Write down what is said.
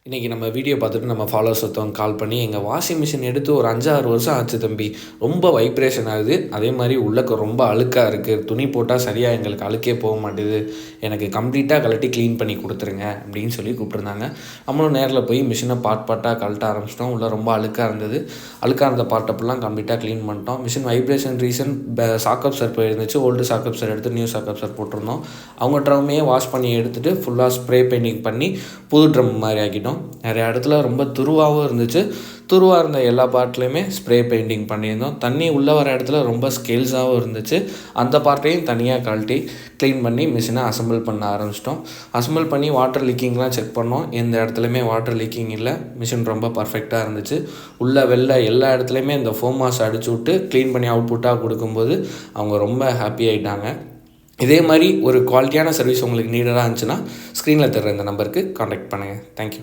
இன்றைக்கி நம்ம வீடியோ பார்த்துட்டு நம்ம ஃபாலோவர்ஸ் ஒருத்தவங்க கால் பண்ணி எங்கள் வாஷிங் மிஷின் எடுத்து ஒரு 5-6 வருஷம் ஆச்சு தம்பி, ரொம்ப வைப்ரேஷன் ஆகுது, அதே மாதிரி உள்ளக்க ரொம்ப அழுக்காக இருக்குது, துணி போட்டால் சரியாக எங்களுக்கு அழுக்கே போக மாட்டேது, எனக்கு கம்ப்ளீட்டாக கழட்டி க்ளீன் பண்ணி கொடுத்துருங்க அப்படின்னு சொல்லி கூப்பிட்ருந்தாங்க. நம்மளும் நேரில் போய் மிஷினை பார்ட்டாக கழட்ட ஆரம்பிச்சிட்டோம். உள்ளே ரொம்ப அழுக்காக இருந்தது. அழுக்காக இருந்த பார்ட்டப்பெல்லாம் கம்ப்ளீட்டாக க்ளீன் பண்ணிட்டோம். Machine vibration reason shock absorber போயிருந்துச்சு. ஓல்டு சாக்கப் சர் எடுத்து நியூ சாக்கப் சர் போட்டிருந்தோம். அவங்க ட்ரம்மையே வாஷ் பண்ணி எடுத்துகிட்டு ஃபுல்லாக ஸ்ப்ரே பெயிண்டிங் பண்ணி புது ட்ரம் மாதிரி ஆக்கிட்டோம். நிறைய இடத்துல ரொம்ப துருவாகவும் இருந்துச்சு. துருவாக இருந்த எல்லா பார்ட்லேயுமே ஸ்ப்ரே பெயிண்டிங் பண்ணியிருந்தோம். தண்ணி உள்ளே வர இடத்துல ரொம்ப ஸ்கேல்ஸாகவும் இருந்துச்சு. அந்த பார்ட்டையும் தனியாக கழட்டி க்ளீன் பண்ணி மிஷினை அசம்பிள் பண்ண ஆரம்பிச்சிட்டோம். அசம்பிள் பண்ணி வாட்டர் லீக்கிங்லாம் செக் பண்ணோம். எந்த இடத்துலையுமே வாட்டர் லீக்கிங் இல்லை. மிஷின் ரொம்ப பர்ஃபெக்டாக இருந்துச்சு. உள்ளே வெளில எல்லா இடத்துலையுமே இந்த ஃபோம் வாஷ் அடிச்சு விட்டு க்ளீன் பண்ணி அவுட்புட்டாக கொடுக்கும்போது அவங்க ரொம்ப ஹாப்பி ஆகிட்டாங்க. இதே மாதிரி ஒரு குவாலிட்டியான சர்வீஸ் உங்களுக்கு நீடடாக இருந்துச்சுன்னா ஸ்க்ரீனில் தர்ற இந்த நம்பருக்கு கான்டாக்ட் பண்ணுங்கள். தேங்க்யூ.